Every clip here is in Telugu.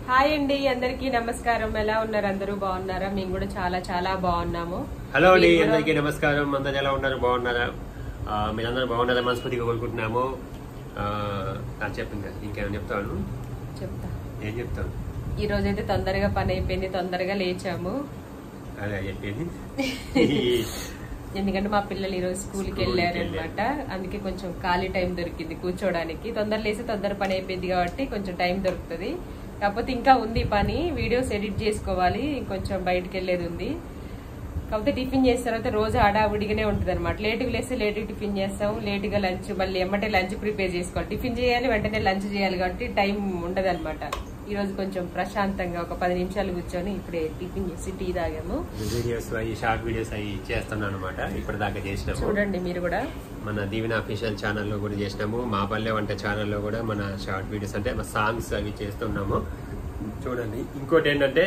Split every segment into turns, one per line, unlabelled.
హాయ్ అండి, అందరికీ నమస్కారం. ఎలా ఉన్నారు? అందరూ బాగున్నారా? మేము కూడా చాలా చాలా బాగున్నాము.
హలో అండి, అందరికీ నమస్కారం. అందరు ఎలా ఉన్నారు? బాగున్నారా? మీరందరూ బాగున్నారా? మనస్ఫూర్తిగా కోరుకుంటున్నాము. చెప్పింది ఇంకేమైనా చెప్తాను. ఏం చెప్తాను?
ఈ రోజైతే తొందరగా పని అయిపోయింది, తొందరగా లేచాము.
అదే చెప్పింది.
ఎందుకంటే మా పిల్లలు ఈ రోజు స్కూల్కి వెళ్ళారు అనమాట. అందుకే కొంచెం ఖాళీ టైం దొరికింది కూర్చోడానికి. తొందర లేసి తొందర పని అయిపోయింది కాబట్టి కొంచెం టైం దొరుకుతుంది. కాకపోతే ఇంకా ఉంది పని, వీడియోస్ ఎడిట్ చేసుకోవాలి, కొంచెం బయటకు వెళ్ళేది ఉంది. కాకపోతే టిఫిన్ చేసిన తర్వాత రోజు హడావుడిగానే ఉంటుంది అనమాట. లేటుగా లేస్తే లేటుగా టిఫిన్ చేస్తాం, లేటుగా లంచ్, మళ్ళీ ఎమ్మటే లంచ్ ప్రిపేర్ చేసుకోవాలి. టిఫిన్ చేయాలి, వెంటనే లంచ్ చేయాలి కాబట్టి టైం ఉండదు అనమాట. ఈ రోజు కొంచెం ప్రశాంతంగా ఒక 10 నిమిషాలు కూర్చొని ఇప్పుడే టిఫిన్ చేసి టీ తాగాము.
వీడియోస్ షార్ట్ వీడియోస్ అవి చేస్తున్నాను అనమాట. ఇప్పటిదాకా చేసినాము.
చూడండి మీరు కూడా. మన
దీవెన అఫీషియల్ ఛానల్లో కూడా చేసినాము. మా పల్లె వంట ఛానల్లో కూడా మన షార్ట్ వీడియోస్ అంటే మా సాంగ్స్ అవి చేస్తున్నాము. చూడండి. ఇంకోటి ఏంటంటే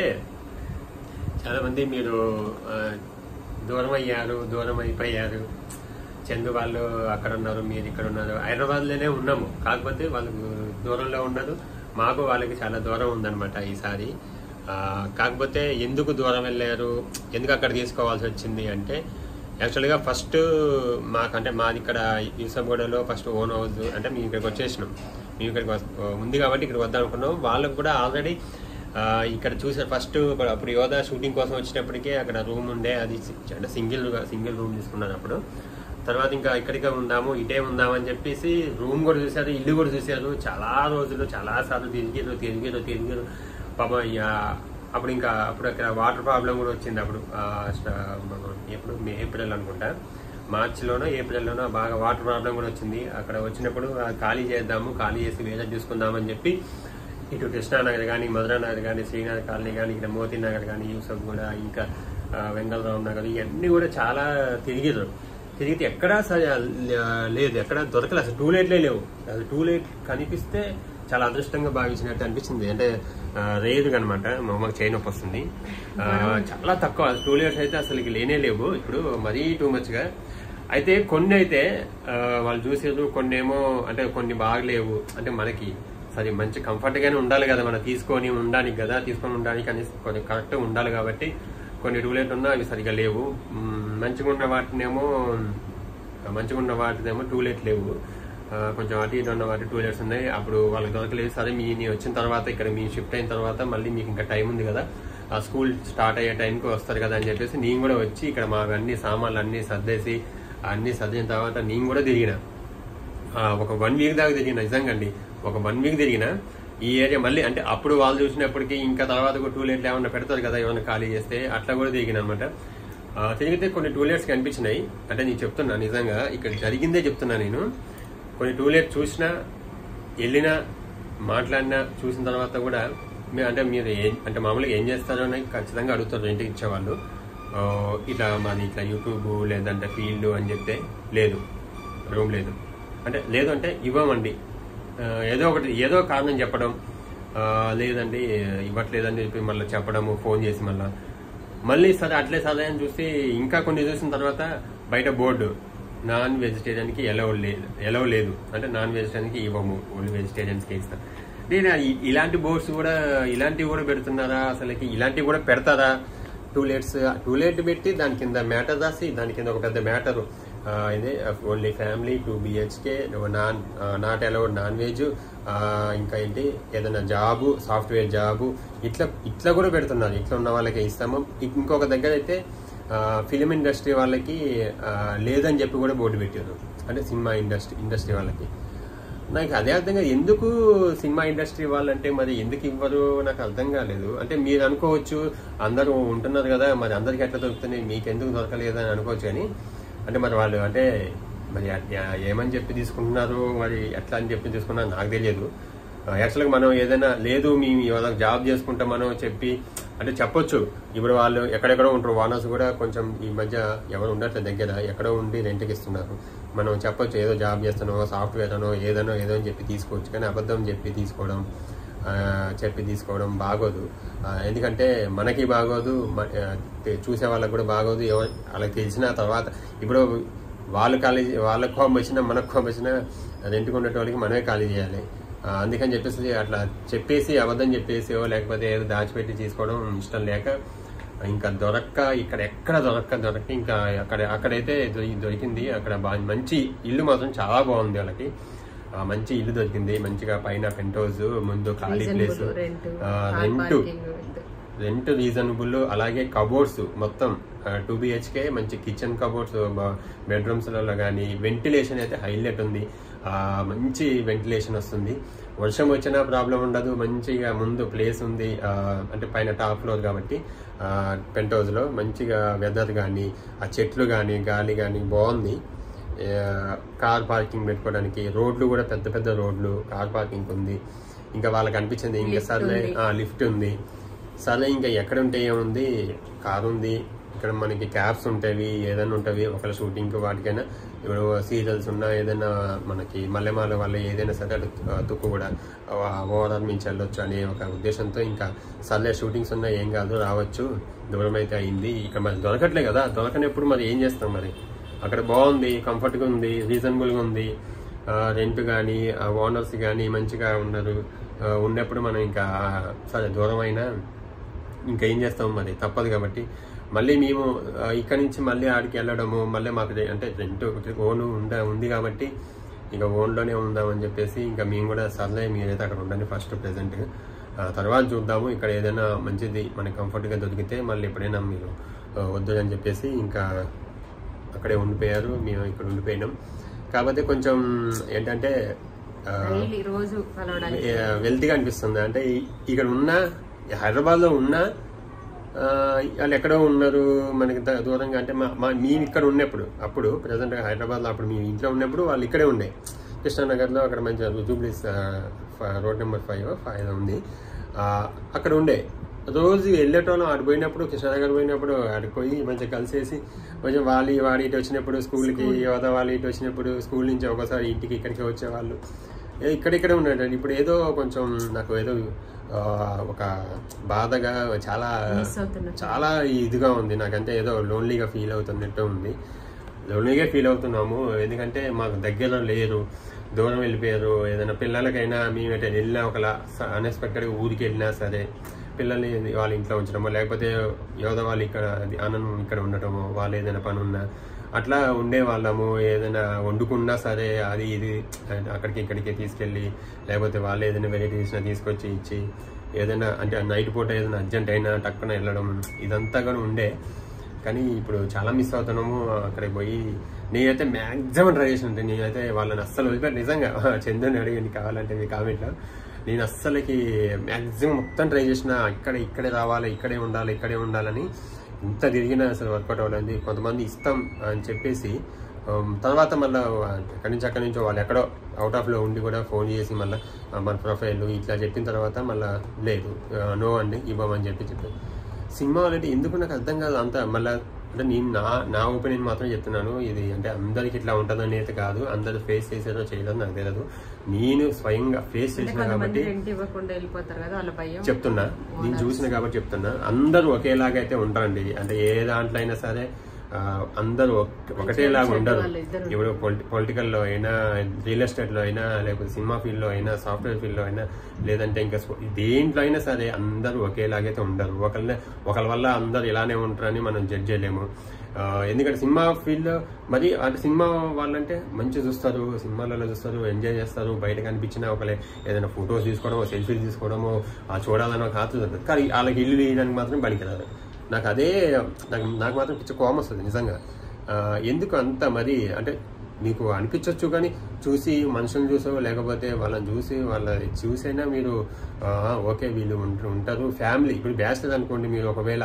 చాలా మంది మీరు దూరం అయ్యారు, దూరం అయిపోయారు. చందు వాళ్ళు అక్కడ ఉన్నారు, మీరు ఇక్కడ ఉన్నారు. హైదరాబాద్లోనే ఉన్నాము, కాకపోతే వాళ్ళకు దూరంలో ఉన్నారు. మాకు వాళ్ళకి చాలా దూరం ఉందన్నమాట ఈసారి. కాకపోతే ఎందుకు దూరం వెళ్ళారు, ఎందుకు అక్కడ తీసుకోవాల్సి వచ్చింది అంటే, యాక్చువల్గా ఫస్ట్ మాకంటే మాది ఇక్కడ యూసఫ్గూడలో ఫస్ట్ ఓన్ హౌస్ అంటే మేము ఇక్కడికి వచ్చేసినాం. మేము ఇక్కడికి ఉంది కాబట్టి ఇక్కడికి వద్దాం అనుకున్నాం. వాళ్ళకు కూడా ఆల్రెడీ ఇక్కడ చూసారు. ఫస్ట్ అప్పుడు యోధా షూటింగ్ కోసం వచ్చినప్పటికే అక్కడ రూమ్ ఉండే, అది అంటే సింగిల్ రూమ్ తీసుకున్నాను అప్పుడు. తర్వాత ఇంకా ఇక్కడికే ఉందాము, ఇటే ఉందామని చెప్పేసి రూమ్ కూడా చూశారు, ఇల్లు కూడా చూశారు. చాలా రోజులు చాలా సార్లు తిరిగారు పాపం. అప్పుడు అక్కడ వాటర్ ప్రాబ్లం కూడా వచ్చింది. అప్పుడు ఎప్పుడు ఏప్రిల్ అనుకుంటా, మార్చిలోనో ఏప్రిల్లోనో బాగా వాటర్ ప్రాబ్లం కూడా వచ్చింది. అక్కడ వచ్చినప్పుడు ఖాళీ చేద్దాము, ఖాళీ చేసి వేరే చూసుకుందామని చెప్పి ఇటు కృష్ణానగర్ కానీ, మధురానగర్ కానీ, శ్రీనగర్ కాలనీ కానీ, ఇక్కడ మోతీ నగర్ కానీ, యూసఫ్ కూడా, ఇంకా వెంగళరావు నగర్, ఇవన్నీ కూడా చాలా తిరిగితే ఎక్కడా లేదు, ఎక్కడా దొరకలేదు. అసలు టూలెట్లే లేవు. అసలు టూలెట్ కనిపిస్తే చాలా అదృష్టంగా భావించినట్టు అనిపించింది. అంటే రేదుగా అనమాట. మా అమ్మకి చేయి నొప్పి వస్తుంది. చాలా తక్కువ టూలెట్స్ అయితే అసలు లేనే లేవు ఇప్పుడు, మరీ టూ మచ్గా. అయితే కొన్ని అయితే వాళ్ళు చూసేది, కొన్ని ఏమో అంటే కొన్ని బాగలేవు. అంటే మనకి సరే మంచి కంఫర్ట్ గానే ఉండాలి కదా, మనం తీసుకొని ఉండడానికి అని కొన్ని కరెక్ట్గా ఉండాలి కాబట్టి కొన్ని టూలెట్ ఉన్నా అవి సరిగా లేవు. మంచిగా ఉన్న వాటినేమో టూలెట్ లేవు. కొంచెం అటు ఇటు ఉన్న వాటి టూలెట్స్ ఉన్నాయి. అప్పుడు వాళ్ళకి దొరకలేదు. సరే నేను వచ్చిన తర్వాత, ఇక్కడ మీ షిఫ్ట్ అయిన తర్వాత మళ్ళీ మీకు ఇంకా టైం ఉంది కదా, ఆ స్కూల్ స్టార్ట్ అయ్యే టైంకి వస్తారు కదా అని చెప్పేసి నేను కూడా వచ్చి ఇక్కడ మా అన్ని సామాన్లు అన్ని సర్దేసి, అన్ని సర్దిన తర్వాత నేను కూడా తిరిగిన. ఒక 1 వీక్ దాకా తిరిగిన. నిజంగా అండి, ఒక 1 వీక్ తిరిగిన ఈ ఏరియా. మళ్ళీ అంటే అప్పుడు వాళ్ళు చూసినప్పటికీ ఇంకా తర్వాత కూడా టూలెట్లు ఏమన్నా పెడతారు కదా ఏమన్నా ఖాళీ చేస్తే, అట్లా కూడా తిరిగిన అనమాట. తిరిగితే కొన్ని టూలెట్స్ కనిపించినాయి. అంటే నేను చెప్తున్నా, నిజంగా ఇక్కడ జరిగిందే చెప్తున్నా. నేను కొన్ని టూలెట్ చూసినా, వెళ్ళినా, మాట్లాడినా, చూసిన తర్వాత కూడా అంటే మీరు అంటే మామూలుగా ఏం చేస్తారో అని ఖచ్చితంగా అడుగుతారు ఇంటికి ఇచ్చేవాళ్ళు. ఇట్లా మాది ఇట్లా యూట్యూబ్ లేదంటే ఫీల్డ్ అని చెప్తే లేదు, రూమ్ లేదు అంటే, లేదు అంటే ఇవ్వమండి, ఏదో కారణం చెప్పడం, లేదండి ఇవ్వట్లేదని చెప్పి మళ్ళీ చెప్పడము, ఫోన్ చేసి మళ్ళీ సరే అట్లే సరే అని చూసి ఇంకా కొన్ని చూసిన తర్వాత బయట బోర్డు నాన్ వెజిటేరియన్కి ఎలవ్ లేదు అంటే నాన్ వెజిటేరియన్కి ఇవ్వము, ఓన్లీ వెజిటేరియన్స్కి ఇస్తాం. నేను ఇలాంటి బోర్డ్స్ కూడా, ఇలాంటివి కూడా పెడుతున్నారా అసలుకి? ఇలాంటివి కూడా పెడతారా? టూలెట్ పెట్టి దాని కింద మ్యాటర్ రాసి, దాని కింద ఒక పెద్ద మ్యాటరు, ఇదే only family 2 BHK, not allowed non veg, ఇంకా ఏంటి ఏదైనా జాబు, సాఫ్ట్వేర్ జాబు, ఇట్లా కూడా పెడుతున్నారు. ఇట్లా ఉన్న వాళ్ళకి ఇస్తాము. ఇంకొక దగ్గర అయితే ఫిలిం ఇండస్ట్రీ వాళ్ళకి లేదని చెప్పి కూడా బోర్డు పెట్టారు. అంటే సినిమా ఇండస్ట్రీ వాళ్ళకి. నాకు అదే అర్థం కాదు, ఎందుకు సినిమా ఇండస్ట్రీ వాళ్ళంటే మరి ఎందుకు ఇవ్వరు నాకు అర్థం కాలేదు. అంటే మీరు అనుకోవచ్చు అందరూ ఉంటున్నారు కదా, మరి అందరికి ఎట్లా దొరుకుతున్నాయి, మీకెందుకు దొరకలేదు అని అనుకోవచ్చు. కానీ అంటే మరి వాళ్ళు అంటే మరి ఏమని చెప్పి తీసుకుంటున్నారు, మరి ఎట్లా అని చెప్పి తీసుకున్నారు నాకు తెలియదు. యాక్చువల్గా మనం ఏదైనా లేదు మేము వాళ్ళకి జాబ్ చేసుకుంటాం మనం చెప్పి అంటే చెప్పొచ్చు. ఇప్పుడు వాళ్ళు ఎక్కడెక్కడో ఉంటారు, ఓనర్స్ కూడా కొంచెం ఈ మధ్య ఎవరు ఉండట్లేదు దగ్గర, ఎక్కడో ఉండి రెంట్కి ఇస్తున్నారు. మనం చెప్పొచ్చు ఏదో జాబ్ చేస్తున్నామో, సాఫ్ట్వేర్ అనో ఏదో అని చెప్పి తీసుకోవచ్చు. కానీ అబద్ధం చెప్పి తీసుకోవడం బాగోదు. ఎందుకంటే మనకి బాగోదు, చూసే వాళ్ళకి కూడా బాగోదు. వాళ్ళకి తెలిసిన తర్వాత ఇప్పుడు వాళ్ళకు కోపం వచ్చినా మనకు కోపం వచ్చినా రెంట్కి ఉండేట వాళ్ళకి మనమే ఖాళీ చేయాలి. అందుకని చెప్పేసి అట్లా చెప్పేసి అబద్ధం చెప్పేసో లేకపోతే ఏదో దాచిపెట్టి తీసుకోవడం ఇష్టం లేక ఇంకా ఇక్కడ ఎక్కడ దొరక్క ఇంకా అక్కడైతే దొరికింది. అక్కడ మంచి ఇల్లు మాత్రం చాలా బాగుంది. వాళ్ళకి మంచి ఇల్లు దొరికింది, మంచిగా పైన పెంట్ హౌస్, ముందు ఖాళీ ప్లేస్, రెంట్ రీజనబుల్. అలాగే కబోర్డ్స్ మొత్తం 2 BHK మంచి కిచెన్ కబోర్డ్స్, బెడ్రూమ్స్ లలో కానీ వెంటిలేషన్ అయితే హైలైట్ ఉంది. మంచి వెంటిలేషన్ వస్తుంది, వర్షం వచ్చినా ప్రాబ్లం ఉండదు. మంచిగా ముందు ప్లేస్ ఉంది, అంటే పైన టాప్ ఫ్లోర్ కాబట్టి పెంట్ హౌస్ లో మంచిగా వెదర్ కానీ ఆ చెట్లు కానీ గాలి కానీ బాగుంది. కార్ పార్కింగ్ పెట్టుకోవడానికి రోడ్లు కూడా పెద్ద పెద్ద రోడ్లు, కార్ పార్కింగ్ ఉంది. ఇంకా వాళ్ళకి అనిపించింది ఇంకా సర్లే లిఫ్ట్ ఉంది, సర్లే ఇంకా ఎక్కడ ఉంటే ఏముంది, కార్ ఉంది, ఇక్కడ మనకి క్యాబ్స్ ఉంటాయి, ఏదైనా ఉంటాయి ఒకళ్ళ షూటింగ్ వాటికైనా. ఇప్పుడు సీరియల్స్ ఉన్నా ఏదైనా మనకి మల్లెమాల వల్ల ఏదైనా సరే తుక్కు కూడా ఓవరాల్ మించి వెళ్ళొచ్చు అనే ఒక ఉద్దేశంతో ఇంకా సర్లే షూటింగ్స్ ఉన్నా ఏం కాదు రావచ్చు, దూరం అయితే అయింది. ఇక్కడ మరి దొరకట్లే కదా, దొరకనప్పుడు మరి ఏం చేస్తాం. మరి అక్కడ బాగుంది, కంఫర్ట్గా ఉంది, రీజనబుల్గా ఉంది. రెంట్ కానీ ఓనర్స్ కానీ మంచిగా ఉన్నారు. ఉన్నప్పుడు మనం ఇంకా సరే దూరం అయినా ఇంకా ఏం చేస్తాం, మరి తప్పదు కాబట్టి మళ్ళీ మేము ఇక్కడ నుంచి మళ్ళీ ఆడికి వెళ్ళడము, మళ్ళీ మాకు అంటే రెంట్ ఓన్ ఉంది కాబట్టి ఇక ఓన్లోనే ఉందామని చెప్పేసి ఇంకా మేము కూడా సర్లే మీరైతే అక్కడ ఉండండి ఫస్ట్ ప్రెసెంట్, తర్వాత చూద్దాము. ఇక్కడ ఏదైనా మంచిది మనకి కంఫర్ట్గా దొరికితే మళ్ళీ ఎప్పుడైనా మీరు వద్దు అని చెప్పేసి ఇంకా అక్కడే ఉండిపోయారు. మేము ఇక్కడ ఉండిపోయినాం. కాకపోతే కొంచెం ఏంటంటే వెల్తీగా అనిపిస్తుంది. అంటే ఇక్కడ ఉన్న హైదరాబాద్లో ఉన్న వాళ్ళు ఎక్కడో ఉన్నారు మనకి దూరంగా. అంటే మేము ఇక్కడ ఉన్నప్పుడు అప్పుడు ప్రజెంట్గా హైదరాబాద్లో అప్పుడు మేము ఇంట్లో ఉన్నప్పుడు వాళ్ళు ఇక్కడే ఉండే కృష్ణానగర్లో, అక్కడ మంచిగా జూబ్లీస్ రోడ్ నెంబర్ 5 ఉంది, అక్కడ ఉండే. రోజు వెళ్ళేటోళ్ళం. ఆడు పోయినప్పుడు కృష్ణానగర్ పోయినప్పుడు ఆడికి పోయి మంచిగా కలిసేసి కొంచెం వాడి ఇటు వచ్చినప్పుడు స్కూల్కి, యువత వాళ్ళు ఇటు వచ్చినప్పుడు స్కూల్ నుంచి ఒకసారి ఇంటికి ఇక్కడికి వచ్చేవాళ్ళు. ఇక్కడిక్కడే ఉన్నాడు. ఇప్పుడు ఏదో కొంచెం నాకు ఏదో ఒక బాధగా చాలా ఇదిగా ఉంది నాకంటే, ఏదో లోన్లీగా ఫీల్ అవుతున్నట్టు ఉంది. లోన్లీగా ఫీల్ అవుతున్నాము ఎందుకంటే మాకు దగ్గర లేరు, దూరం వెళ్ళిపోయారు. ఏదైనా పిల్లలకైనా మేము ఎటు వెళ్ళినా ఒకలా అన్ఎక్స్పెక్టెడ్గా ఊరికి వెళ్ళినా సరే పిల్లల్ని వాళ్ళ ఇంట్లో ఉంచడమో, లేకపోతే యువత వాళ్ళు ఇక్కడ ఆనందం ఇక్కడ ఉండటమో, వాళ్ళు ఏదైనా పని ఉన్నా అట్లా ఉండేవాళ్ళము. ఏదైనా వండుకున్నా సరే అది ఇది అక్కడికి ఇక్కడికి తీసుకెళ్ళి, లేకపోతే వాళ్ళు ఏదైనా వెరైటీ చేసినా తీసుకొచ్చి ఇచ్చి, ఏదైనా అంటే నైట్ పూట ఏదైనా అర్జెంట్ అయినా టక్కున వెళ్ళడం, ఇదంతా కూడా ఉండే. కానీ ఇప్పుడు చాలా మిస్ అవుతున్నాము. అక్కడికి పోయి నేనైతే మ్యాక్సిమం ట్రై చేసి ఉంటాను. నేనైతే వాళ్ళని అస్సలు వదిలిపెట్టి, నిజంగా చందుని అడిగి కావాలంటే మీ కామెంట్లో, నేను అస్సలకి మ్యాక్సిమం మొత్తం ట్రై చేసిన. ఇక్కడే రావాలి, ఇక్కడే ఉండాలని ఇంత తిరిగినా అసలు వర్కౌట్ అవ్వలేదు. కొంతమంది ఇస్తాం అని చెప్పేసి తర్వాత మళ్ళీ అక్కడి నుంచి వాళ్ళు ఎక్కడో అవుట్ ఆఫ్లో ఉండి కూడా ఫోన్ చేసి మళ్ళీ మన ప్రొఫైల్ ఇట్లా చెప్పిన తర్వాత మళ్ళీ లేదు, నో అండి ఇవ్వమని చెప్పారు. సినిమా అంటే ఎందుకు నాకు అర్థం కాదు అంత. మళ్ళీ అంటే నేను నా ఒపీనియన్ మాత్రం చెప్తున్నాను. ఇది అంటే అందరికి ఇట్లా ఉంటుందని అయితే కాదు, అందరు ఫేస్ చేసేదో చేయడం నాకు తెలియదు. నేను స్వయంగా ఫేస్ చేసిన కాబట్టి చెప్తున్నా, నేను చూసిన కాబట్టి చెప్తున్నా. అందరూ ఒకేలాగా అయితే ఉంటారండి. అంటే ఏ దాంట్లో అయినా సరే అందరూ ఒకటేలాగా ఉండరు. ఇప్పుడు పొలిటికల్లో అయినా, రియల్ ఎస్టేట్లో అయినా, లేకపోతే సినిమా ఫీల్డ్లో అయినా, సాఫ్ట్వేర్ ఫీల్డ్లో అయినా, లేదంటే ఇంకా దేంట్లో అయినా సరే అందరూ ఒకేలాగైతే ఉండరు. ఒకళ్ళ వల్ల అందరు ఇలానే ఉంటారని మనం జడ్జ్ చేయలేము. ఎందుకంటే సినిమా ఫీల్డ్ మరి అంటే సినిమా వాళ్ళంటే మంచిగా చూస్తారు, సినిమాలలో చూస్తారు, ఎంజాయ్ చేస్తారు. బయట కనిపించినా ఒకలే ఏదైనా ఫొటోస్ తీసుకోవడమో, సెల్ఫీలు తీసుకోవడమో, చూడాలని ఒక ఆతృత ఉంటుంది. కానీ వాళ్ళకి ఇల్లు తీయడానికి మాత్రం పనికిరాదు. నాకు మాత్రం పిచ్చ కోపం వస్తుంది నిజంగా. ఎందుకు అంత మరి అంటే మీకు అనిపించవచ్చు, కానీ చూసి మనుషులను చూసో లేకపోతే వాళ్ళని చూసైనా మీరు ఓకే వీళ్ళు ఉంటారు. ఫ్యామిలీ ఇప్పుడు బ్యాచిలర్స్ అనుకోండి, మీరు ఒకవేళ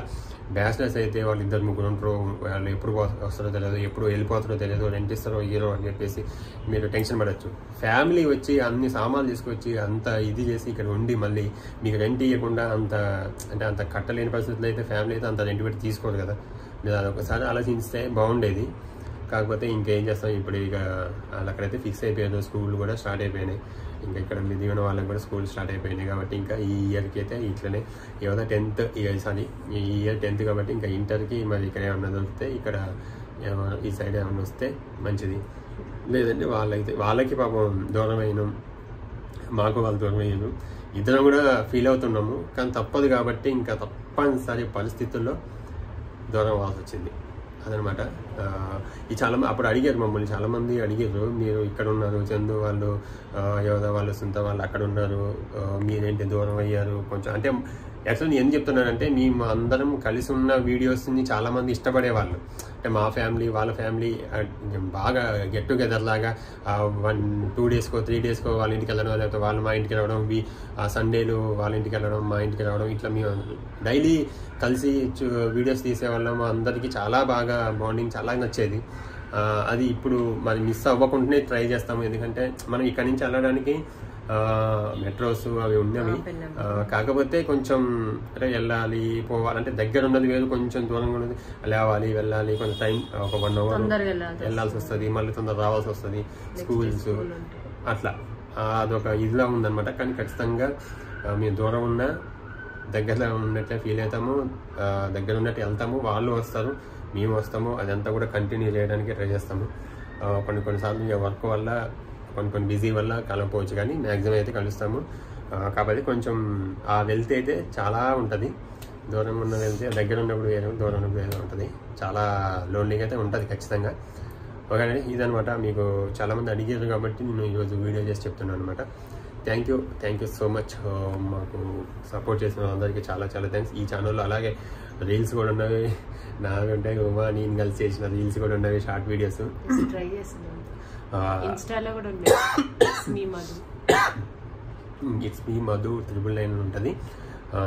బ్యాచిలర్స్ అయితే వాళ్ళు 2-3 ఉంటారు, వాళ్ళు ఎప్పుడు వస్తారో తెలియదు, ఎప్పుడు వెళ్ళిపోతారో తెలియదు, రెంట్ ఇస్తారో ఇయ్యరో అని చెప్పేసి మీరు టెన్షన్ పడవచ్చు. ఫ్యామిలీ వచ్చి అన్ని సామాన్లు తీసుకొచ్చి అంత ఇది చేసి ఇక్కడ ఉండి మళ్ళీ మీకు రెంట్ ఇవ్వకుండా అంత కట్టలేని పరిస్థితుల్లో అయితే ఫ్యామిలీ అయితే అంత రెంట్ పెట్టి తీసుకోరు కదా. మీరు అదొకసారి ఆలోచిస్తే బాగుండేది. కాకపోతే ఇంకేం చేస్తాం, ఇప్పుడు ఇక వాళ్ళు అక్కడైతే ఫిక్స్ అయిపోయారు. స్కూల్ కూడా స్టార్ట్ అయిపోయినాయి. ఇంకా ఇక్కడ దిగిన వాళ్ళకి కూడా స్కూల్ స్టార్ట్ అయిపోయినాయి కాబట్టి ఇంకా ఈ ఇయర్కి అయితే ఇట్లనే ఏదో 10th ఈ ఇయర్ 10th కాబట్టి ఇంకా ఇంటర్కి మరి ఇక్కడ ఏమన్నా దొరికితే ఇక్కడ ఈ సైడ్ ఏమన్నా వస్తే మంచిది. లేదంటే వాళ్ళకి పాపం దూరం అయినాం, మాకు వాళ్ళు దూరం అయ్యారు. ఇద్దరం కూడా ఫీల్ అవుతున్నాము, కానీ తప్పదు కాబట్టి ఇంకా తప్పనిసరి పరిస్థితుల్లో దూరం అవ్వాల్సి వచ్చింది అదనమాట. ఈ చాలా అప్పుడు అడిగారు మమ్మల్ని, చాలామంది అడిగారు, మీరు ఇక్కడ ఉన్నారు, చందు వాళ్ళు యోధ వాళ్ళు సొంత వాళ్ళు అక్కడ ఉన్నారు, మీరేంటి దూరం అయ్యారు కొంచెం. అంటే యాక్చువల్లీ నేను ఏం చెప్తున్నానంటే, మేము అందరం కలిసి ఉన్న వీడియోస్ని చాలామంది ఇష్టపడేవాళ్ళు. అంటే మా ఫ్యామిలీ వాళ్ళ ఫ్యామిలీ బాగా గెట్ టుగెదర్ లాగా 1-2 డేస్కో 3 డేస్కో వాళ్ళ ఇంటికి వెళ్ళడం, లేకపోతే వాళ్ళు మా ఇంటికి రావడం, సండేలు వాళ్ళ ఇంటికి వెళ్ళడం, మా ఇంటికి రావడం, ఇట్లా మేము డైలీ కలిసి వీడియోస్ తీసేవాళ్ళం. అందరికీ చాలా బాగా బాండింగ్ చాలా నచ్చేది. అది ఇప్పుడు మరి మిస్ అవ్వకుండానే ట్రై చేస్తాము, ఎందుకంటే మనం ఇక్కడి నుంచి వెళ్ళడానికి మెట్రోస్ అవి ఉన్నవి. కాకపోతే కొంచెం అంటే వెళ్ళాలి పోవాలంటే దగ్గర ఉన్నది వేరు, కొంచెం దూరంగా ఉన్నది లేవాలి వెళ్ళాలి, కొంచెం టైం ఒక 1 అవర్ వెళ్ళాల్సి వస్తుంది, మళ్ళీ తొందర రావాల్సి వస్తుంది, స్కూల్స్ అట్లా అదొక ఇదిలా ఉందన్నమాట. కానీ ఖచ్చితంగా మేము దూరం ఉన్నా దగ్గరలో ఉన్నట్లే ఫీల్ అవుతాము, దగ్గర ఉన్నట్టు వెళ్తాము, వాళ్ళు వస్తారు మేము వస్తాము, అదంతా కూడా కంటిన్యూ చేయడానికి ట్రై చేస్తాము. కొన్నిసార్లు వర్క్ వల్ల కొన్ని బిజీ వల్ల కలవకపోవచ్చు, కానీ మ్యాక్సిమం అయితే కలుస్తాము. కాబట్టి కొంచెం వెళ్తే అయితే చాలా ఉంటుంది, దూరం ఉన్న వెళ్తే దగ్గర ఉన్నప్పుడు వేరే, దూరం ఉన్నప్పుడు వేరే ఉంటుంది, చాలా లోన్లీగా అయితే ఉంటుంది ఖచ్చితంగా. ఓకే, ఇదనమాట. మీకు చాలామంది అడిగారు కాబట్టి నేను ఈరోజు వీడియో చేసి చెప్తున్నాను అనమాట. Thank you so much. మాకు సపోర్ట్ చేసిన వాళ్ళందరికీ చాలా చాలా థ్యాంక్స్. ఈ ఛానల్లో అలాగే రీల్స్ కూడా ఉన్నవి నావి ఉంటాయి, ఉమా నేను కలిసి చేసిన రీల్స్ కూడా ఉన్నవి, షార్ట్ వీడియోస్
ట్రై చేస్తున్నాను. ఇన్స్టాలో కూడా ఉంది, ఇట్స్
మీ మధు 999 ఉంటుంది.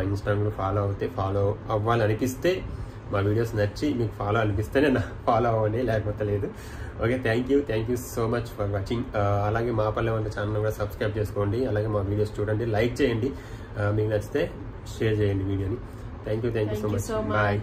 ఇన్స్టాగ్రామ్లో ఫాలో అవ్వాలనిపిస్తే, మా వీడియోస్ నచ్చి మీకు ఫాలో అనిపిస్తేనే ఫాలో అవ్వండి, లేకపోతే లేదు. Okay, thank you so much for watching. అలాగే మా పల్లె వంట ఛానల్ కూడా సబ్స్క్రైబ్ చేసుకోండి, అలాగే మా వీడియోస్ చూడండి, లైక్ చేయండి, మీకు నచ్చితే షేర్ చేయండి వీడియోని. Thank you so much. Bye.